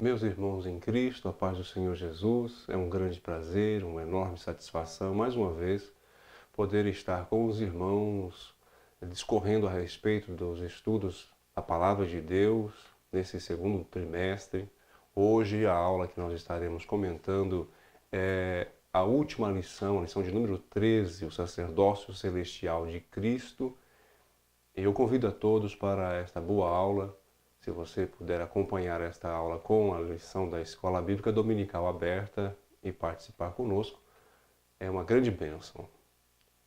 Meus irmãos em Cristo, a paz do Senhor Jesus, é um grande prazer, uma enorme satisfação, mais uma vez, poder estar com os irmãos discorrendo a respeito dos estudos da Palavra de Deus nesse segundo trimestre. Hoje a aula que nós estaremos comentando é a última lição, a lição de número 13, o sacerdócio celestial de Cristo. E eu convido a todos para esta boa aula. Se você puder acompanhar esta aula com a lição da Escola Bíblica Dominical aberta e participar conosco, é uma grande bênção.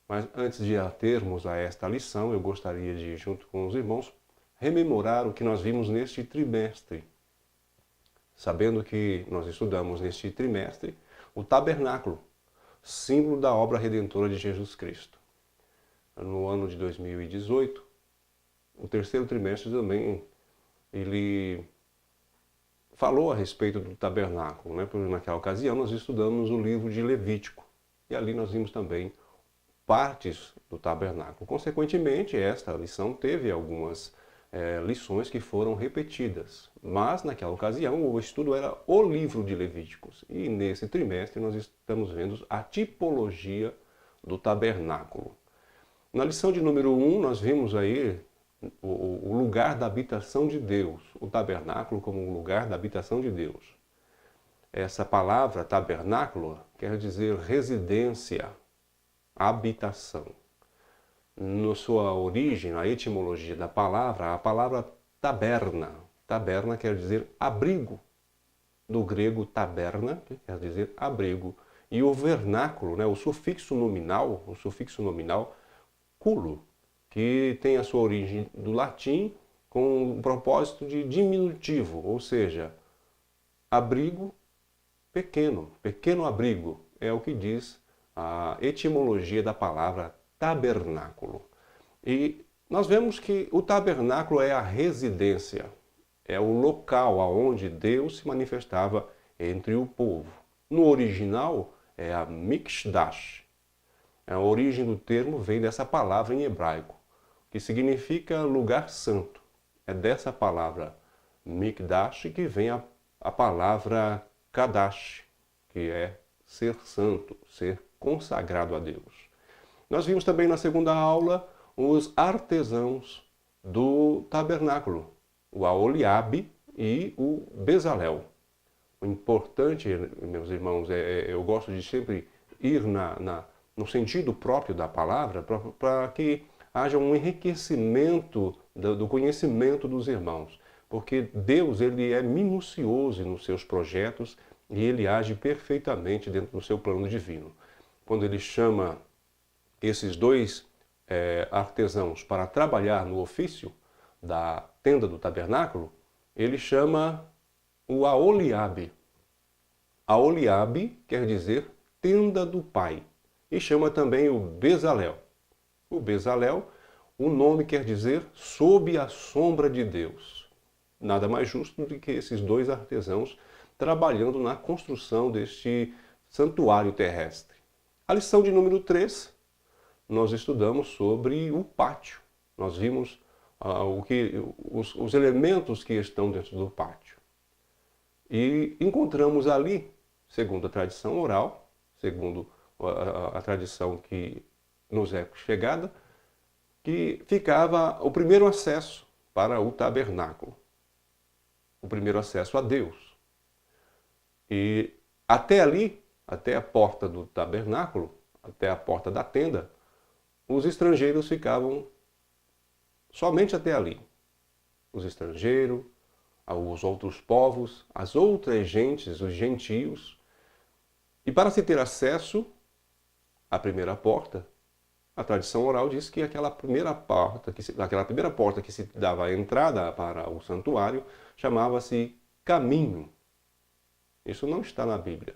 Mas antes de atermos a esta lição, eu gostaria de, junto com os irmãos, rememorar o que nós vimos neste trimestre. Sabendo que nós estudamos neste trimestre o tabernáculo, símbolo da obra redentora de Jesus Cristo. No ano de 2018, o terceiro trimestre também, ele falou a respeito do tabernáculo, né? Porque naquela ocasião nós estudamos o livro de Levítico e ali nós vimos também partes do tabernáculo. Consequentemente, esta lição teve algumas lições que foram repetidas, mas naquela ocasião o estudo era o livro de Levíticos e nesse trimestre nós estamos vendo a tipologia do tabernáculo. Na lição de número 1 nós vimos aí o lugar da habitação de Deus, o tabernáculo como um lugar da habitação de Deus. Essa palavra tabernáculo quer dizer residência, habitação. Na sua origem, na etimologia da palavra, a palavra taberna. Taberna quer dizer abrigo, do grego taberna, que quer dizer abrigo. E o vernáculo, né, o sufixo nominal culo, que tem a sua origem do latim com o propósito de diminutivo, ou seja, abrigo pequeno, pequeno abrigo, é o que diz a etimologia da palavra tabernáculo. E nós vemos que o tabernáculo é a residência, é o local aonde Deus se manifestava entre o povo. No original é a mikdash. A origem do termo vem dessa palavra em hebraico, que significa lugar santo. É dessa palavra mikdash que vem a palavra kadash, que é ser santo, ser consagrado a Deus. Nós vimos também na segunda aula os artesãos do tabernáculo, o Aholiabe e o Bezalel. O importante, meus irmãos, eu gosto de sempre ir no sentido próprio da palavra para que haja um enriquecimento do conhecimento dos irmãos. Porque Deus, ele é minucioso nos seus projetos e ele age perfeitamente dentro do seu plano divino. Quando ele chama esses dois artesãos para trabalhar no ofício da tenda do tabernáculo, ele chama o Aholiabe. Aholiabe quer dizer tenda do Pai. E chama também o Bezalel. O Bezalel, o nome quer dizer sob a sombra de Deus. Nada mais justo do que esses dois artesãos trabalhando na construção deste santuário terrestre. A lição de número 3, nós estudamos sobre o pátio. Nós vimos os elementos que estão dentro do pátio. E encontramos ali, segundo a tradição oral, segundo a tradição que nos é chegada, que ficava o primeiro acesso para o tabernáculo, o primeiro acesso a Deus. E até ali, até a porta do tabernáculo, até a porta da tenda, os estrangeiros ficavam somente até ali. Os estrangeiros, os outros povos, as outras gentes, os gentios. E para se ter acesso à primeira porta, a tradição oral diz que aquela primeira porta que se dava a entrada para o santuário chamava-se caminho. Isso não está na Bíblia.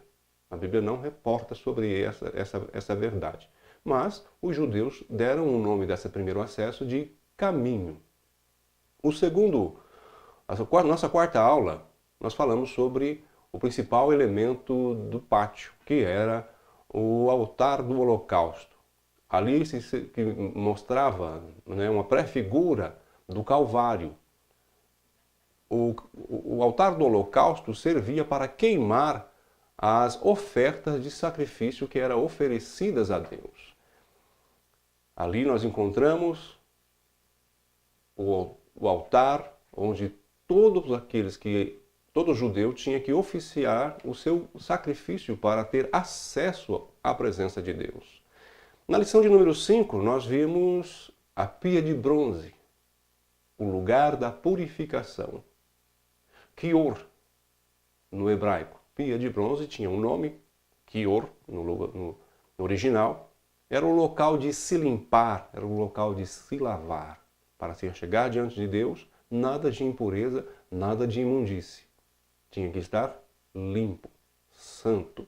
A Bíblia não reporta sobre essa verdade. Mas os judeus deram o nome desse primeiro acesso de caminho. Nossa quarta aula, nós falamos sobre o principal elemento do pátio, que era o altar do holocausto. Ali que mostrava, né, uma pré-figura do Calvário. o altar do holocausto servia para queimar as ofertas de sacrifício que eram oferecidas a Deus. Ali nós encontramos o altar onde todo judeu tinha que oficiar o seu sacrifício para ter acesso à presença de Deus. Na lição de número 5, nós vimos a pia de bronze, o lugar da purificação. Kior, no hebraico. Pia de bronze tinha um nome, Kior, no original. Era o local de se limpar, era o local de se lavar. Para se chegar diante de Deus, nada de impureza, nada de imundície. Tinha que estar limpo, santo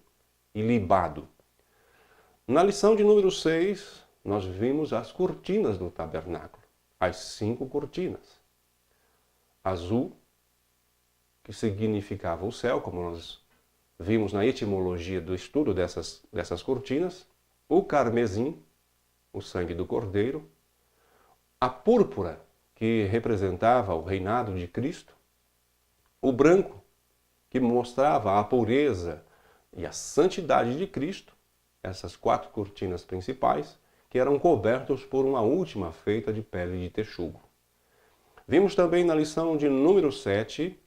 e libado. Na lição de número 6, nós vimos as cortinas do tabernáculo. As 5 cortinas. Azul, que significava o céu, como nós vimos na etimologia do estudo dessas cortinas. O carmesim, o sangue do cordeiro. A púrpura, que representava o reinado de Cristo. O branco, que mostrava a pureza e a santidade de Cristo. Essas 4 cortinas principais, que eram cobertos por uma última feita de pele de texugo. Vimos também na lição de número 7,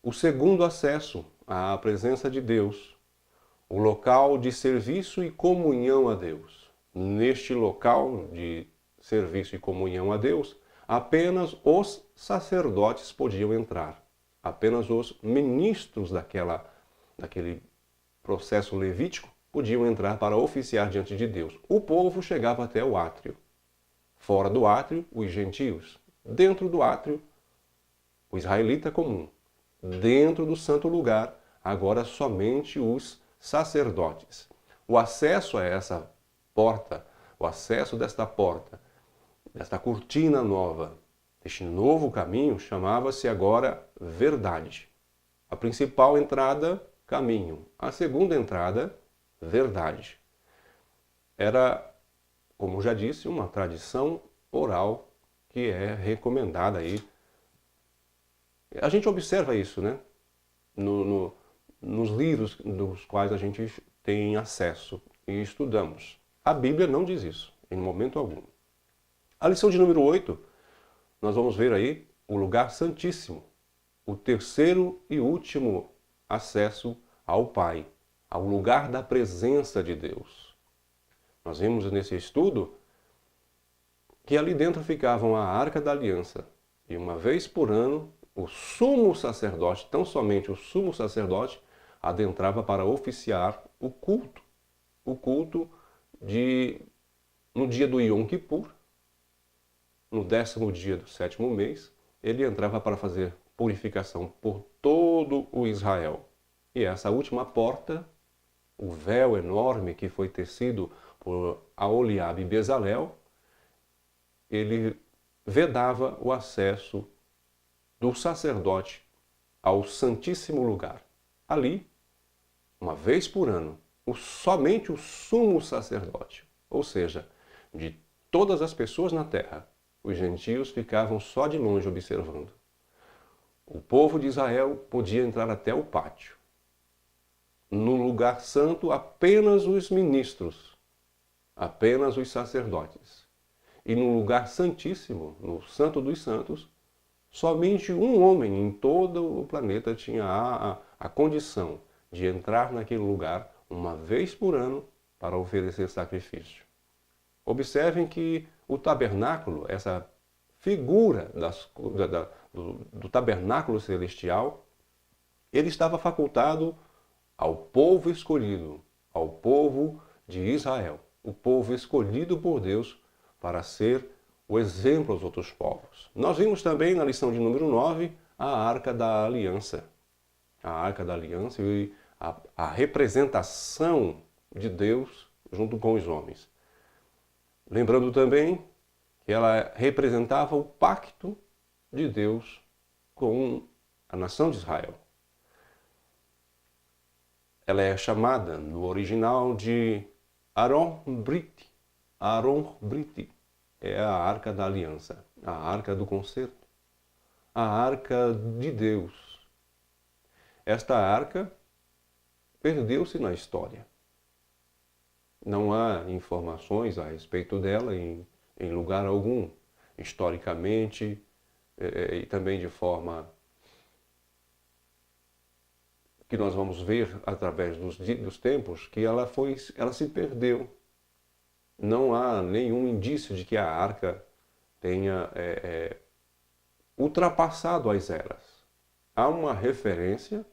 o segundo acesso à presença de Deus, o local de serviço e comunhão a Deus. Neste local de serviço e comunhão a Deus, apenas os sacerdotes podiam entrar. Apenas os ministros daquele processo levítico podiam entrar para oficiar diante de Deus. O povo chegava até o átrio. Fora do átrio, os gentios. Dentro do átrio, o israelita comum. Dentro do santo lugar, agora somente os sacerdotes. O acesso a essa porta, o acesso desta porta, desta cortina nova, este novo caminho, chamava-se agora verdade. A principal entrada, caminho. A segunda entrada, verdade. Era, como já disse, uma tradição oral que é recomendada aí. A gente observa isso, né? Nos livros dos quais a gente tem acesso e estudamos. A Bíblia não diz isso, em momento algum. A lição de número 8, nós vamos ver aí o lugar santíssimo, o terceiro e último acesso ao Pai, ao lugar da presença de Deus. Nós vimos nesse estudo que ali dentro ficavam a Arca da Aliança, e uma vez por ano o sumo sacerdote, tão somente o sumo sacerdote, adentrava para oficiar o culto no dia do Yom Kippur, no 10º dia do 7º mês, ele entrava para fazer purificação por todo o Israel. E essa última porta, o véu enorme que foi tecido por Aholiabe e Bezalel, ele vedava o acesso do sacerdote ao Santíssimo Lugar. Ali, uma vez por ano, somente o sumo sacerdote, ou seja, de todas as pessoas na terra, os gentios ficavam só de longe observando. O povo de Israel podia entrar até o pátio. No lugar santo, apenas os ministros, apenas os sacerdotes. E no lugar santíssimo, no Santo dos Santos, somente um homem em todo o planeta tinha a condição de entrar naquele lugar uma vez por ano para oferecer sacrifício. Observem que o tabernáculo, essa figura do tabernáculo celestial, ele estava facultado ao povo escolhido, ao povo de Israel, o povo escolhido por Deus para ser o exemplo aos outros povos. Nós vimos também na lição de número 9 a Arca da Aliança. A Arca da Aliança e a representação de Deus junto com os homens. Lembrando também que ela representava o pacto de Deus com a nação de Israel. Ela é chamada no original de Aron Brit. Aron Brit é a Arca da Aliança, a Arca do Concerto. a arca de Deus. Esta arca perdeu-se na história. Não há informações a respeito dela em lugar algum, historicamente e também de forma que nós vamos ver através dos tempos que ela se perdeu. Não há nenhum indício de que a arca tenha ultrapassado as eras. Há uma referência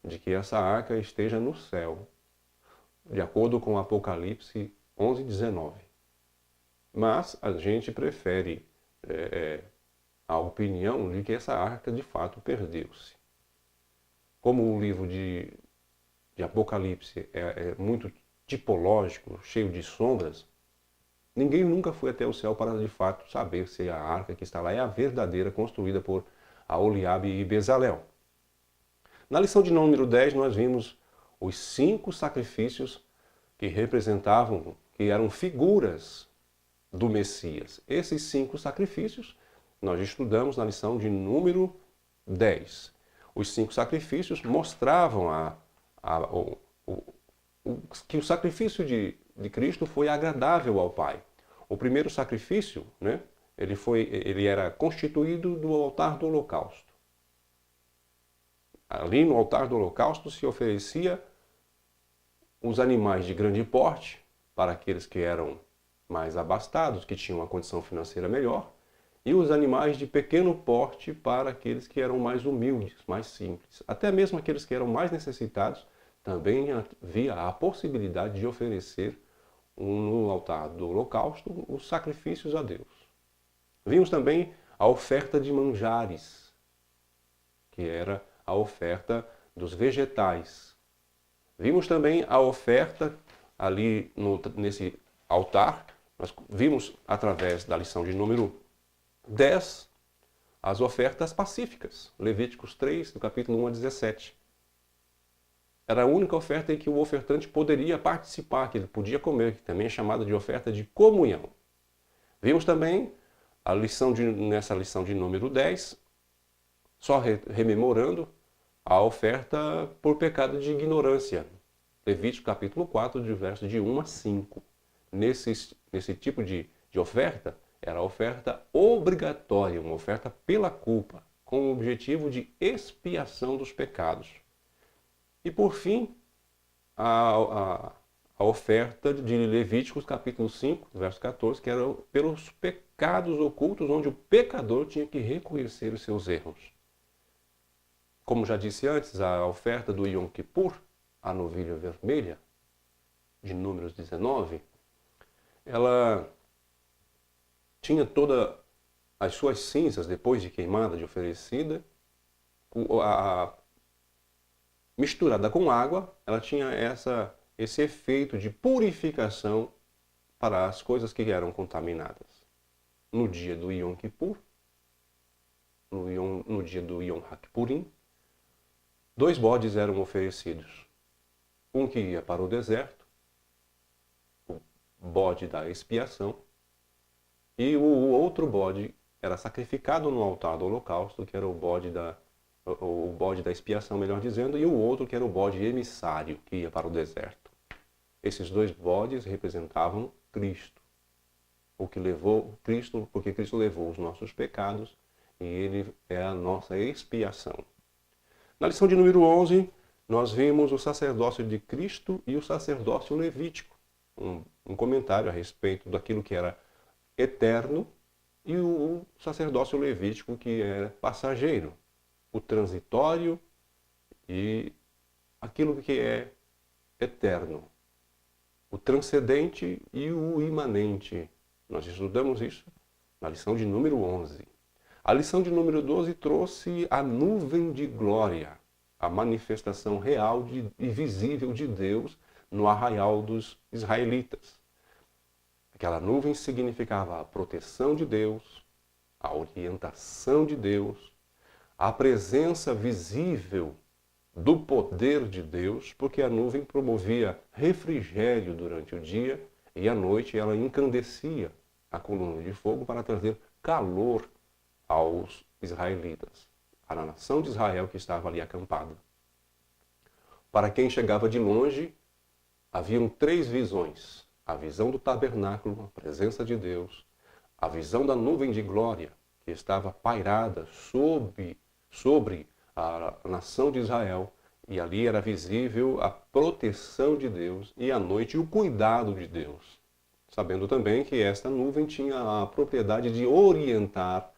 de que essa arca esteja no céu, de acordo com Apocalipse 11:19. Mas a gente prefere a opinião de que essa arca de fato perdeu-se. Como o livro de Apocalipse é muito tipológico, cheio de sombras, ninguém nunca foi até o céu para de fato saber se a arca que está lá é a verdadeira, construída por Aholiabe e Bezalel. Na lição de número 10 nós vimos os 5 sacrifícios que representavam, que eram figuras do Messias. Esses 5 sacrifícios nós estudamos na lição de número 10. Os 5 sacrifícios mostravam que o sacrifício de Cristo foi agradável ao Pai. O primeiro sacrifício, né, ele era constituído do altar do holocausto. Ali no altar do holocausto se oferecia os animais de grande porte para aqueles que eram mais abastados, que tinham uma condição financeira melhor, e os animais de pequeno porte para aqueles que eram mais humildes, mais simples. Até mesmo aqueles que eram mais necessitados, também havia a possibilidade de oferecer no altar do holocausto os sacrifícios a Deus. Vimos também a oferta de manjares, que era a oferta dos vegetais. Vimos também a oferta ali nesse altar, nós vimos através da lição de número 10, as ofertas pacíficas, Levíticos 3, do capítulo 1 a 17. Era a única oferta em que o ofertante poderia participar, que ele podia comer, que também é chamada de oferta de comunhão. Vimos também nessa lição de número 10, só rememorando, a oferta por pecado de ignorância. Levítico capítulo 4, de versos de 1 a 5. Nesse tipo de oferta, era a oferta obrigatória, uma oferta pela culpa, com o objetivo de expiação dos pecados. E por fim, a oferta de Levíticos capítulo 5, verso 14, que era pelos pecados ocultos, onde o pecador tinha que reconhecer os seus erros. Como já disse antes, a oferta do Yom Kippur, a novilha vermelha, de Números 19, ela tinha todas as suas cinzas, depois de queimada, de oferecida, misturada com água, ela tinha esse efeito de purificação para as coisas que eram contaminadas. No dia do Yom Kippur, no dia do Yom HaKippurim, 2 bodes eram oferecidos. Um que ia para o deserto, o bode da expiação, e o outro bode era sacrificado no altar do holocausto, que era o bode da expiação, melhor dizendo, e o outro que era o bode emissário, que ia para o deserto. Esses 2 bodes representavam Cristo, porque Cristo levou os nossos pecados e Ele é a nossa expiação. Na lição de número 11, nós vimos o sacerdócio de Cristo e o sacerdócio levítico, um comentário a respeito daquilo que era eterno e o sacerdócio levítico que era passageiro, o transitório e aquilo que é eterno, o transcendente e o imanente. Nós estudamos isso na lição de número 11. A lição de número 12 trouxe a nuvem de glória, a manifestação real e visível de Deus no arraial dos israelitas. Aquela nuvem significava a proteção de Deus, a orientação de Deus, a presença visível do poder de Deus, porque a nuvem promovia refrigério durante o dia e à noite ela encandecia a coluna de fogo para trazer calor os israelitas, a nação de Israel que estava ali acampada. Para quem chegava de longe, haviam 3 visões: a visão do tabernáculo, a presença de Deus, a visão da nuvem de glória, que estava pairada sobre a nação de Israel, e ali era visível a proteção de Deus, e à noite o cuidado de Deus, sabendo também que esta nuvem tinha a propriedade de orientar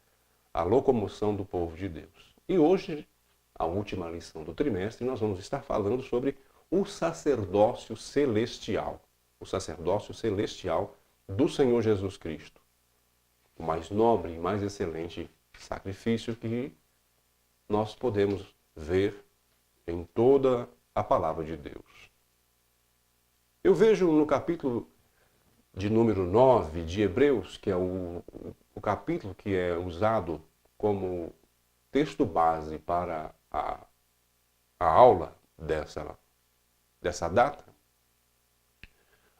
a locomoção do povo de Deus. E hoje, a última lição do trimestre, nós vamos estar falando sobre o sacerdócio celestial. O sacerdócio celestial do Senhor Jesus Cristo. O mais nobre e mais excelente sacrifício que nós podemos ver em toda a palavra de Deus. Eu vejo no capítulo de número 9 de Hebreus, que é o capítulo que é usado como texto base para a aula dessa data,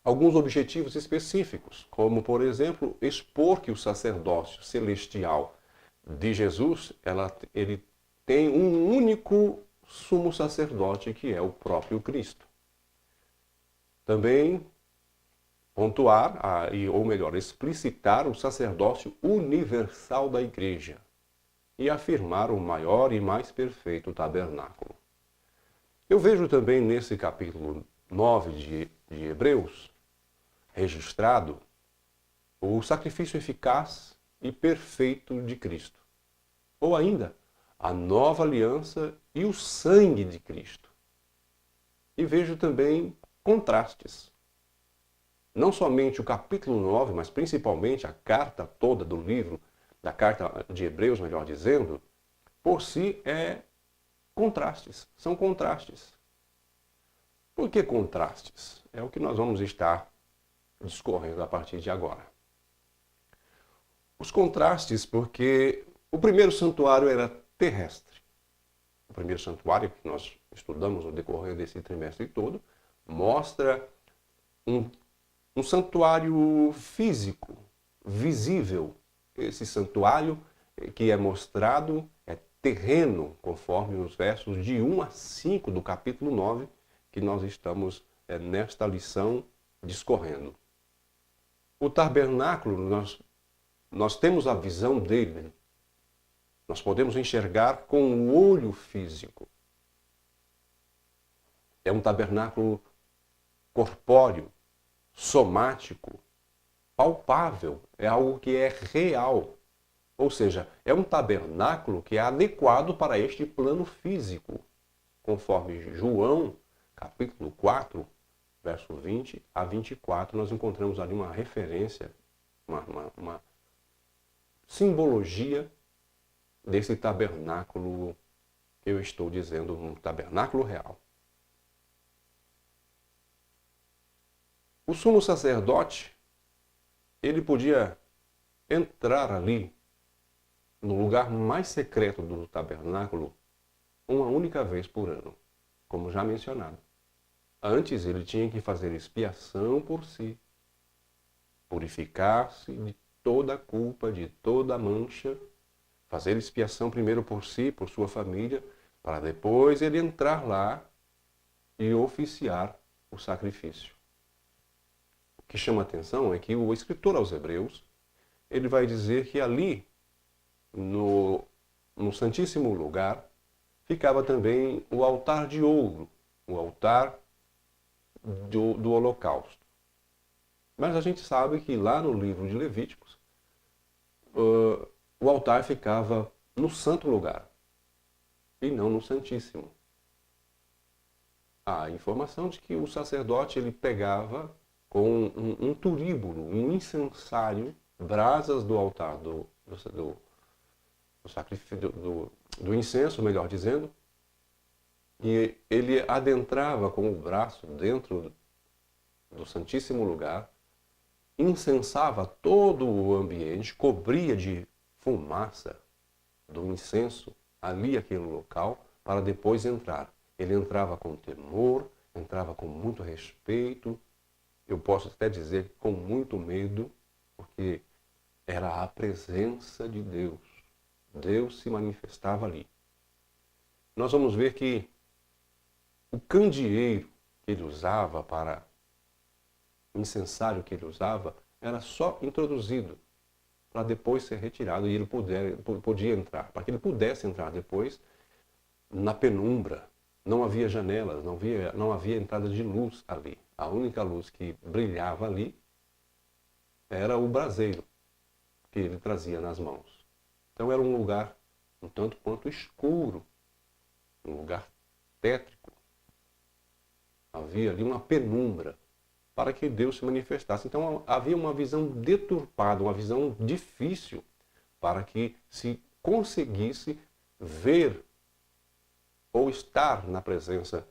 alguns objetivos específicos, como, por exemplo, expor que o sacerdócio celestial de Jesus, ele tem um único sumo sacerdote, que é o próprio Cristo. Também pontuar, ou melhor, explicitar o sacerdócio universal da Igreja e afirmar o maior e mais perfeito tabernáculo. Eu vejo também nesse capítulo 9 de Hebreus, registrado o sacrifício eficaz e perfeito de Cristo. Ou ainda, a nova aliança e o sangue de Cristo. E vejo também contrastes. Não somente o capítulo 9, mas principalmente a carta toda do livro, da carta de Hebreus, melhor dizendo, por si contrastes. São contrastes. Por que contrastes? É o que nós vamos estar discorrendo a partir de agora. Os contrastes, porque o primeiro santuário era terrestre. O primeiro santuário que nós estudamos no decorrer desse trimestre todo mostra um santuário físico, visível. Esse santuário que é mostrado é terreno, conforme os versos de 1 a 5 do capítulo 9, que nós estamos nesta lição discorrendo. O tabernáculo, nós temos a visão dele. Nós podemos enxergar com o olho físico. É um tabernáculo corpóreo, somático, palpável, é algo que é real. Ou seja, é um tabernáculo que é adequado para este plano físico, conforme João, capítulo 4, verso 20 a 24, nós encontramos ali uma referência, uma simbologia desse tabernáculo que eu estou dizendo, um tabernáculo real. O sumo sacerdote, ele podia entrar ali no lugar mais secreto do tabernáculo uma única vez por ano, como já mencionado. Antes ele tinha que fazer expiação por si, purificar-se de toda a culpa, de toda a mancha, fazer expiação primeiro por si, por sua família, para depois ele entrar lá e oficiar o sacrifício. O que chama a atenção é que o escritor aos Hebreus, ele vai dizer que ali, no Santíssimo Lugar, ficava também o altar de ouro, o altar do holocausto. Mas a gente sabe que lá no livro de Levíticos, o altar ficava no santo lugar e não no Santíssimo. Há a informação de que o sacerdote ele pegava com um turíbulo, um incensário, brasas do altar do sacrifício, do incenso, melhor dizendo, e ele adentrava com o braço dentro do Santíssimo Lugar, incensava todo o ambiente, cobria de fumaça do incenso ali aquele local, para depois entrar. Ele entrava com temor, entrava com muito respeito, eu posso até dizer com muito medo, porque era a presença de Deus Deus se manifestava ali. Nós vamos ver que o candeeiro que ele usava para o incensário que ele usava era só introduzido para depois ser retirado e ele podia entrar. Para que ele pudesse entrar depois, na penumbra, não havia janelas, não havia entrada de luz ali. A única luz que brilhava ali era o braseiro que ele trazia nas mãos. Então era um lugar um tanto quanto escuro, um lugar tétrico. Havia ali uma penumbra para que Deus se manifestasse. Então havia uma visão deturpada, uma visão difícil para que se conseguisse ver ou estar na presença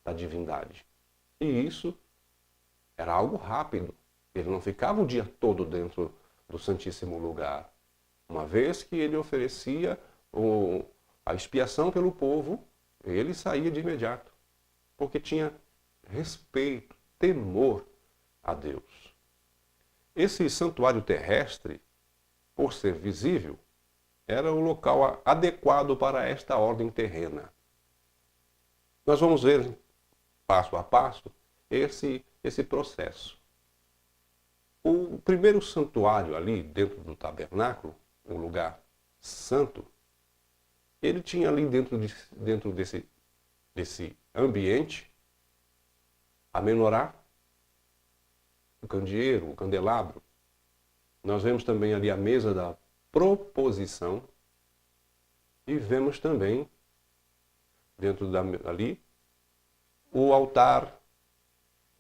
da divindade. E isso era algo rápido. Ele não ficava o dia todo dentro do Santíssimo Lugar. Uma vez que ele oferecia a expiação pelo povo, ele saía de imediato, porque tinha respeito, temor a Deus. Esse santuário terrestre, por ser visível, era o local adequado para esta ordem terrena. Nós vamos ver, passo a passo, esse processo. O primeiro santuário ali, dentro do tabernáculo, um lugar santo, ele tinha ali dentro desse ambiente a menorá, o candeeiro, o candelabro. Nós vemos também ali a mesa da proposição e vemos também dentro ali o altar,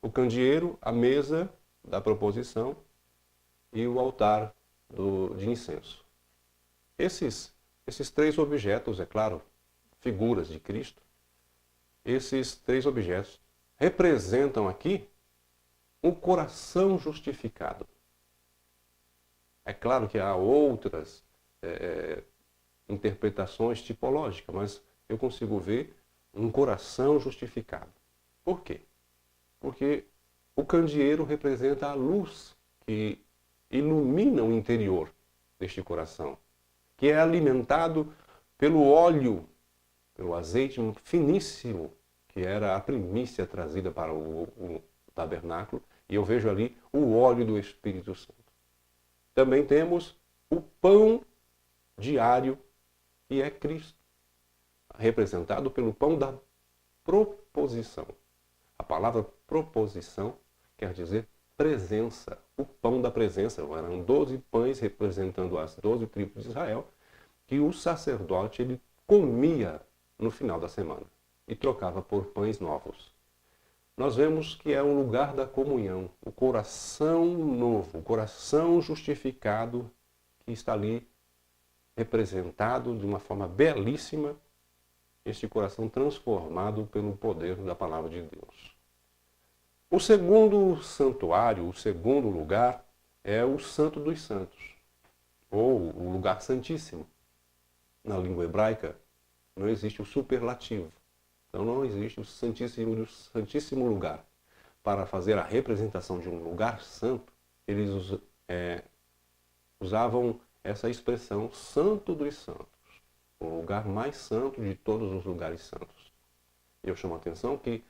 o candeeiro, a mesa da proposição e o altar de incenso. Esses três objetos, é claro, figuras de Cristo, esses três objetos representam aqui um coração justificado. É claro que há outras interpretações tipológicas, mas eu consigo ver um coração justificado. Por quê? Porque o candeeiro representa a luz que ilumina o interior deste coração, que é alimentado pelo óleo, pelo azeite finíssimo, que era a primícia trazida para o tabernáculo, e eu vejo ali o óleo do Espírito Santo. Também temos o pão diário, que é Cristo, representado pelo pão da proposição. A palavra proposição quer dizer presença, o pão da presença. Eram 12 pães representando as 12 tribos de Israel, que o sacerdote ele comia no final da semana e trocava por pães novos. Nós vemos que é um lugar da comunhão, o coração novo, o coração justificado, que está ali representado de uma forma belíssima, este coração transformado pelo poder da palavra de Deus. O segundo santuário, o segundo lugar, é o Santo dos Santos, ou o lugar santíssimo. Na língua hebraica não existe o superlativo. Então não existe o santíssimo lugar. Para fazer a representação de um lugar santo, eles usavam essa expressão Santo dos Santos, o lugar mais santo de todos os lugares santos. E eu chamo a atenção que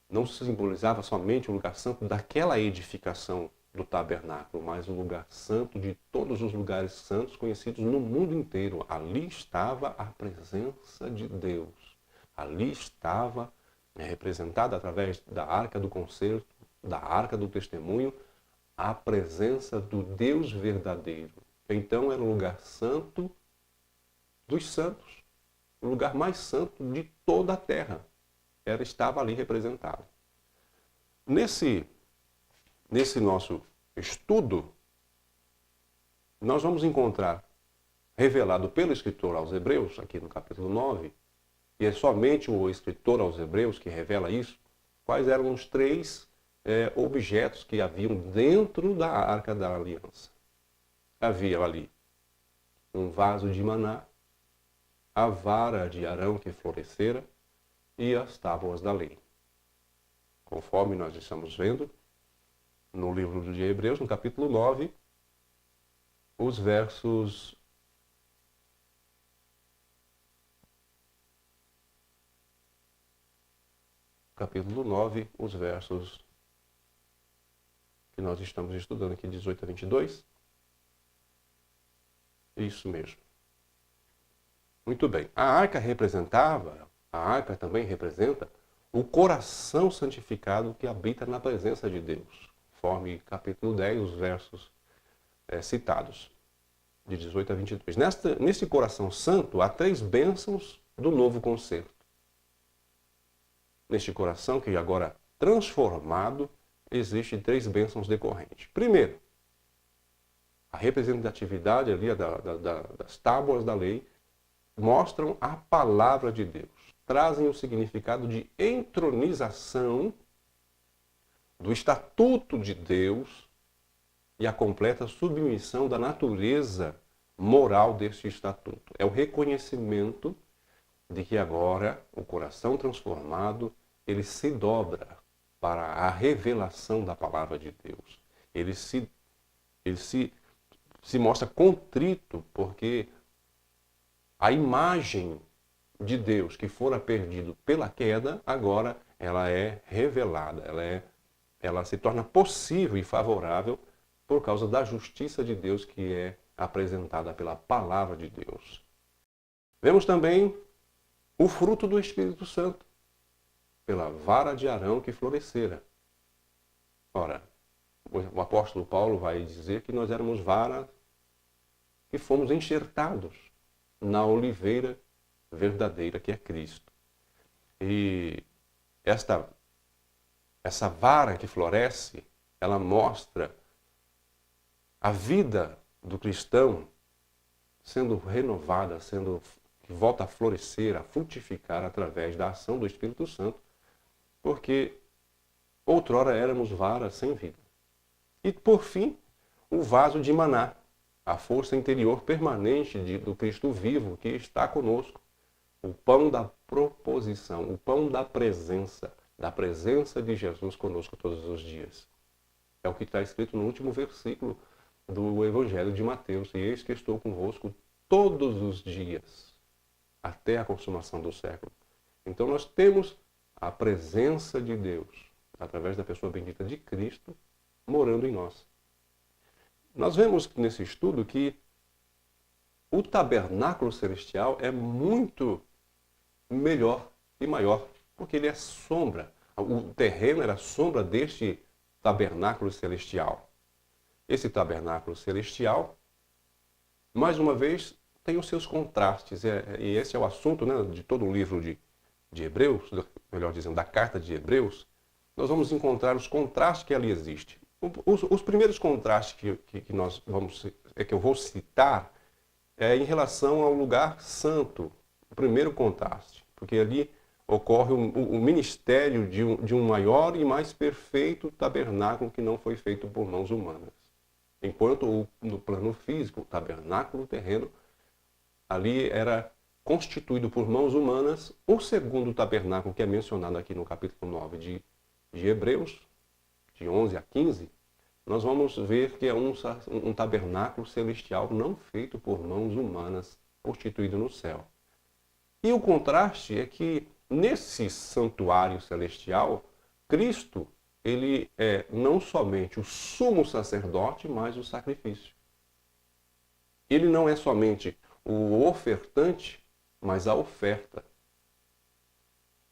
não se simbolizava somente o lugar santo daquela edificação do tabernáculo, mas o lugar santo de todos os lugares santos conhecidos no mundo inteiro. Ali estava a presença de Deus. Ali estava representada através da arca do concerto, da arca do testemunho, a presença do Deus verdadeiro. Então era o lugar santo dos santos, o lugar mais santo de toda a terra. Estava ali representado. Nesse nosso estudo, nós vamos encontrar, revelado pelo escritor aos Hebreus, aqui no capítulo 9, e é somente o escritor aos Hebreus que revela isso, quais eram os três objetos que haviam dentro da Arca da Aliança. Havia ali um vaso de maná, a vara de Arão que florescera e as tábuas da lei. Conforme nós estamos vendo no livro de Hebreus, no capítulo 9, os versos capítulo 9, os versos que nós estamos estudando aqui, 18 a 22. Isso mesmo. Muito bem. A arca também representa o coração santificado que habita na presença de Deus, conforme capítulo 10, os versos citados, de 18 a 22. Nesse coração santo há 3 bênçãos do novo concerto. Neste coração, que agora transformado, existem 3 bênçãos decorrentes. Primeiro, a representatividade ali das tábuas da lei mostram a palavra de Deus. Trazem o significado de entronização do estatuto de Deus e a completa submissão da natureza moral deste estatuto. É o reconhecimento de que agora o coração transformado, ele se dobra para a revelação da palavra de Deus. Ele se mostra contrito porque a imagem de Deus que fora perdido pela queda, agora ela é revelada, ela se torna possível e favorável por causa da justiça de Deus que é apresentada pela palavra de Deus. Vemos também o fruto do Espírito Santo, pela vara de Arão que florescera. Ora, o apóstolo Paulo vai dizer que nós éramos varas que fomos enxertados na oliveira verdadeira que é Cristo. E essa vara que floresce, ela mostra a vida do cristão sendo renovada, que volta a florescer, a frutificar através da ação do Espírito Santo, porque outrora éramos varas sem vida. E, por fim, o vaso de maná, a força interior permanente do Cristo vivo que está conosco, o pão da proposição, o pão da presença de Jesus conosco todos os dias. É o que está escrito no último versículo do Evangelho de Mateus. E eis que estou convosco todos os dias, até a consumação do século. Então nós temos a presença de Deus, através da pessoa bendita de Cristo, morando em nós. Nós vemos nesse estudo que o tabernáculo celestial é muito melhor e maior, porque ele é sombra. O terreno era sombra deste tabernáculo celestial. Esse tabernáculo celestial, mais uma vez, tem os seus contrastes. E esse é o assunto, né, de todo o livro de Hebreus, melhor dizendo, da carta de Hebreus. Nós vamos encontrar os contrastes que ali existem. Os primeiros contrastes que eu vou citar é em relação ao lugar santo. O primeiro contraste, porque ali ocorre o ministério de um maior e mais perfeito tabernáculo que não foi feito por mãos humanas. Enquanto no plano físico, o tabernáculo terreno, ali era constituído por mãos humanas. O segundo tabernáculo, que é mencionado aqui no capítulo 9 de Hebreus, de 11 a 15, nós vamos ver que é um tabernáculo celestial não feito por mãos humanas, constituído no céu. E o contraste é que nesse santuário celestial, Cristo, ele é não somente o sumo sacerdote, mas o sacrifício. Ele não é somente o ofertante, mas a oferta.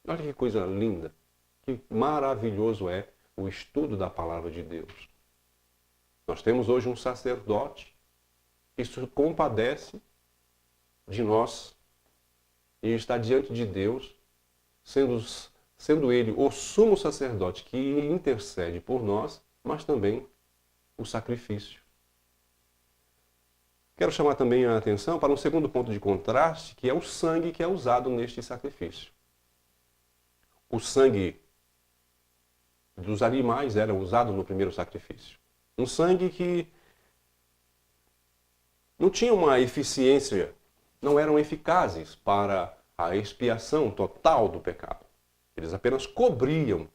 Olha que coisa linda, que maravilhoso é o estudo da palavra de Deus. Nós temos hoje um sacerdote que se compadece de nós e está diante de Deus, sendo ele o sumo sacerdote que intercede por nós, mas também o sacrifício. Quero chamar também a atenção para um segundo ponto de contraste, que é o sangue que é usado neste sacrifício. O sangue dos animais era usado no primeiro sacrifício. Um sangue que não tinha uma eficiência, não eram eficazes para a expiação total do pecado. Eles apenas cobriam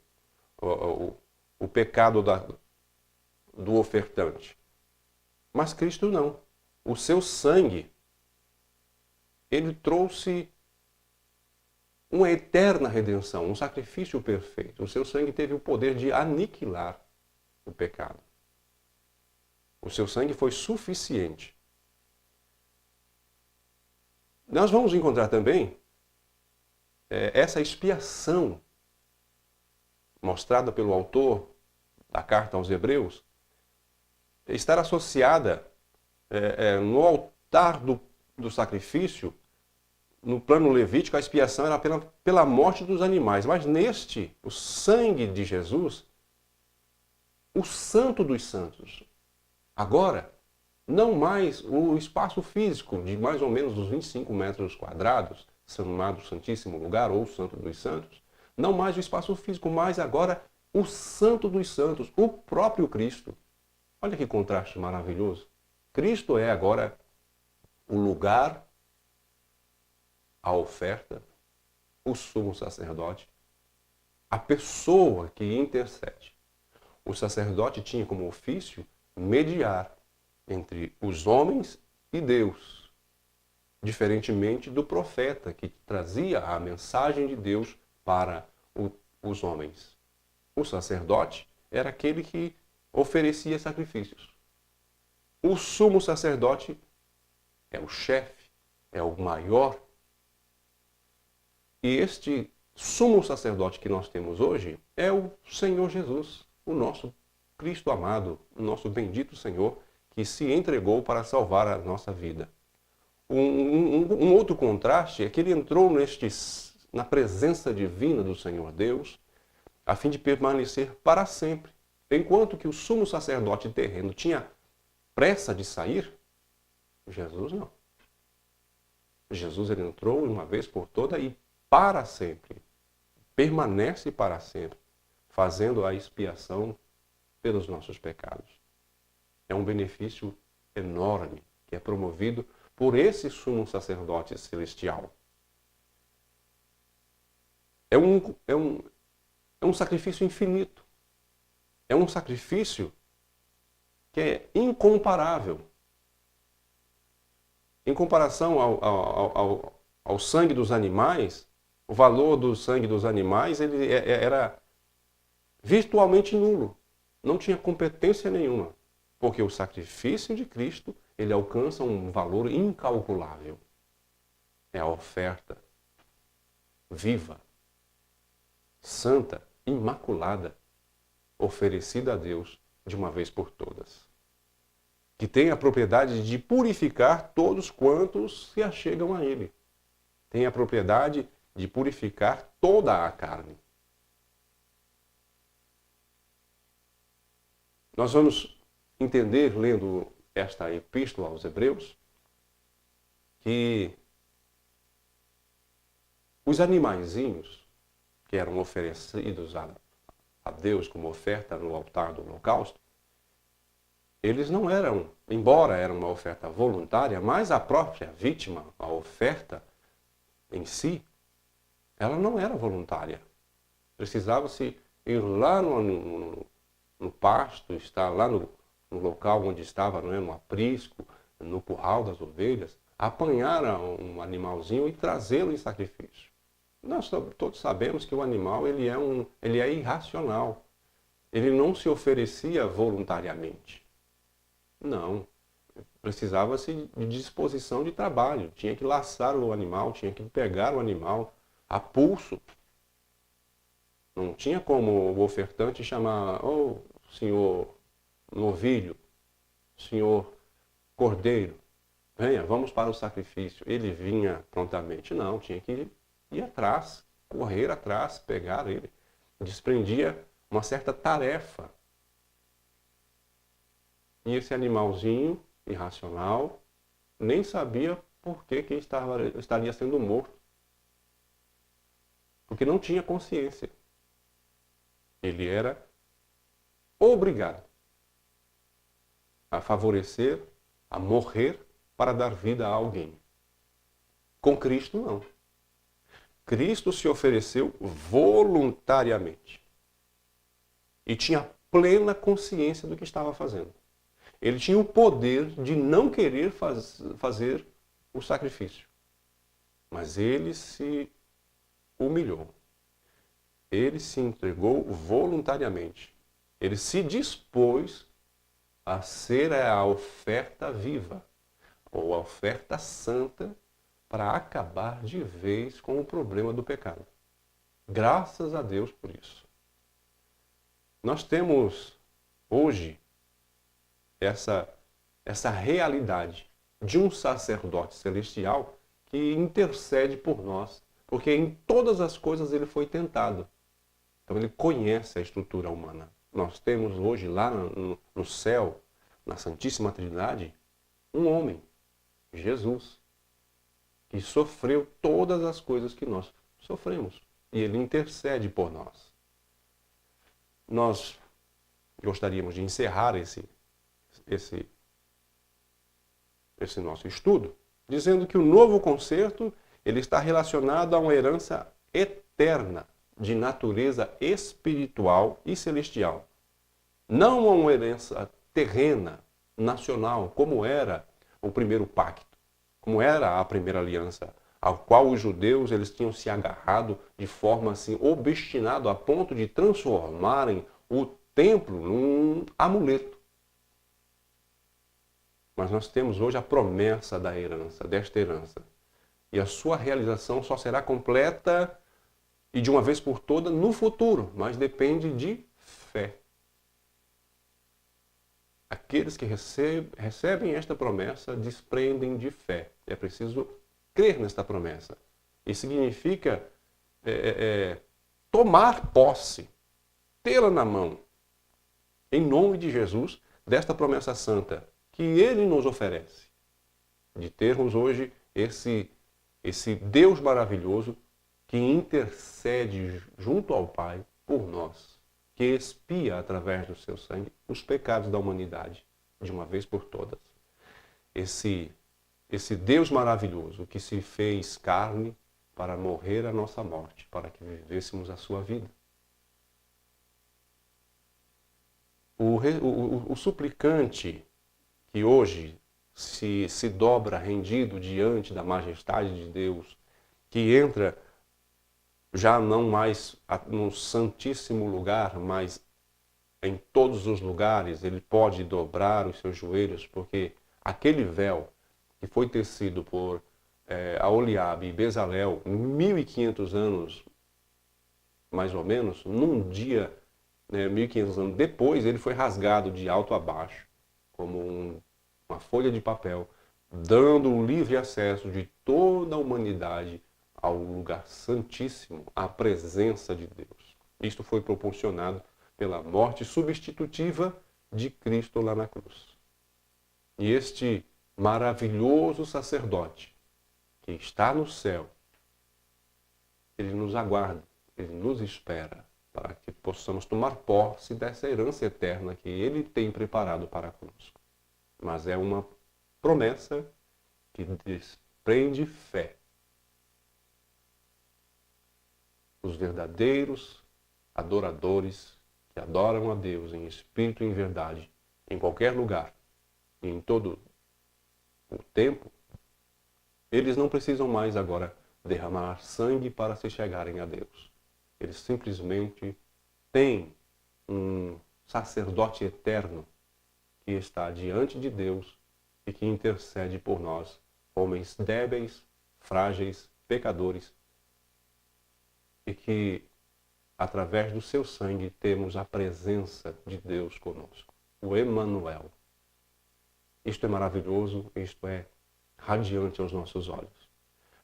o pecado do ofertante. Mas Cristo não. O seu sangue, ele trouxe uma eterna redenção, um sacrifício perfeito. O seu sangue teve o poder de aniquilar o pecado. O seu sangue foi suficiente. Nós vamos encontrar também essa expiação mostrada pelo autor da carta aos Hebreus, estar associada no altar do sacrifício, no plano levítico, a expiação era pela morte dos animais. Mas neste, o sangue de Jesus, o santo dos santos, agora, não mais o espaço físico de mais ou menos uns 25 metros quadrados, chamado Santíssimo Lugar ou Santo dos Santos, não mais o espaço físico, mas agora o Santo dos Santos, o próprio Cristo. Olha que contraste maravilhoso. Cristo é agora o lugar, a oferta, o sumo sacerdote, a pessoa que intercede. O sacerdote tinha como ofício mediar entre os homens e Deus, diferentemente do profeta que trazia a mensagem de Deus para os homens. O sacerdote era aquele que oferecia sacrifícios. O sumo sacerdote é o chefe, é o maior. E este sumo sacerdote que nós temos hoje é o Senhor Jesus, o nosso Cristo amado, o nosso bendito Senhor, que se entregou para salvar a nossa vida. Um outro contraste é que ele entrou na presença divina do Senhor Deus, a fim de permanecer para sempre. Enquanto que o sumo sacerdote terreno tinha pressa de sair, Jesus não. Jesus ele entrou uma vez por toda e para sempre. Permanece para sempre, fazendo a expiação pelos nossos pecados. É um benefício enorme que é promovido por esse sumo sacerdote celestial. É um sacrifício infinito. É um sacrifício que é incomparável. Em comparação ao sangue dos animais, o valor do sangue dos animais ele era virtualmente nulo. Não tinha competência nenhuma. Porque o sacrifício de Cristo, ele alcança um valor incalculável. É a oferta viva, santa, imaculada, oferecida a Deus de uma vez por todas. Que tem a propriedade de purificar todos quantos se achegam a Ele. Tem a propriedade de purificar toda a carne. Nós vamos entender, lendo esta epístola aos Hebreus, que os animaizinhos que eram oferecidos a Deus como oferta no altar do holocausto, eles não eram, embora era uma oferta voluntária, mas a própria vítima, a oferta em si, ela não era voluntária. Precisava-se ir lá no pasto, estar lá no local onde estava, não é, no aprisco, no curral das ovelhas, apanhar um animalzinho e trazê-lo em sacrifício. Nós todos sabemos que o animal ele é irracional. Ele não se oferecia voluntariamente. Não. Precisava-se de disposição de trabalho. Tinha que laçar o animal, tinha que pegar o animal a pulso. Não tinha como o ofertante chamar, ô senhor novilho, senhor cordeiro, venha, vamos para o sacrifício. Ele vinha prontamente. Não, tinha que ir atrás, correr atrás, pegar ele. Desprendia uma certa tarefa. E esse animalzinho irracional nem sabia por que estaria sendo morto. Porque não tinha consciência. Ele era obrigado a favorecer, a morrer para dar vida a alguém. Com Cristo, não. Cristo se ofereceu voluntariamente e tinha plena consciência do que estava fazendo. Ele tinha o poder de não querer fazer o sacrifício, mas ele se humilhou. Ele se entregou voluntariamente. Ele se dispôs a ser a oferta viva, ou a oferta santa, para acabar de vez com o problema do pecado. Graças a Deus por isso. Nós temos hoje essa realidade de um sacerdote celestial que intercede por nós, porque em todas as coisas ele foi tentado. Então ele conhece a estrutura humana. Nós temos hoje lá no céu, na Santíssima Trindade, um homem, Jesus, que sofreu todas as coisas que nós sofremos. E ele intercede por nós. Nós gostaríamos de encerrar esse nosso estudo dizendo que o novo concerto ele está relacionado a uma herança eterna de natureza espiritual e celestial. Não a uma herança terrena, nacional, como era o primeiro pacto, como era a primeira aliança, ao qual os judeus eles tinham se agarrado de forma assim obstinada a ponto de transformarem o templo num amuleto. Mas nós temos hoje a promessa da herança, desta herança. E a sua realização só será completa e de uma vez por toda no futuro, mas depende de fé. Aqueles que recebem esta promessa desprendem de fé. É preciso crer nesta promessa. Isso significa tomar posse, tê-la na mão, em nome de Jesus, desta promessa santa que Ele nos oferece. De termos hoje esse Deus maravilhoso que intercede junto ao Pai por nós, que expia através do seu sangue os pecados da humanidade, de uma vez por todas. Esse Deus maravilhoso que se fez carne para morrer a nossa morte, para que vivêssemos a sua vida. O suplicante que hoje se dobra rendido diante da majestade de Deus, que entra já não mais no santíssimo lugar, mas em todos os lugares, ele pode dobrar os seus joelhos, porque aquele véu que foi tecido por Aholiabe e Bezalel, 1500 anos, mais ou menos, num dia, 1500 anos depois, ele foi rasgado de alto a baixo, como uma folha de papel, dando um livre acesso de toda a humanidade ao lugar santíssimo, à presença de Deus. Isto foi proporcionado pela morte substitutiva de Cristo lá na cruz. E este maravilhoso sacerdote que está no céu, ele nos aguarda, ele nos espera para que possamos tomar posse dessa herança eterna que ele tem preparado para conosco. Mas é uma promessa que desprende fé. Os verdadeiros adoradores que adoram a Deus em espírito e em verdade, em qualquer lugar e em todo o tempo, eles não precisam mais agora derramar sangue para se chegarem a Deus. Eles simplesmente têm um sacerdote eterno que está diante de Deus e que intercede por nós, homens débeis, frágeis, pecadores, e que, através do seu sangue, temos a presença de Deus conosco, o Emanuel. Isto é maravilhoso, isto é radiante aos nossos olhos.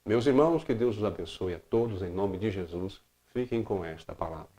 Meus irmãos, que Deus os abençoe a todos, em nome de Jesus. Fiquem com esta palavra.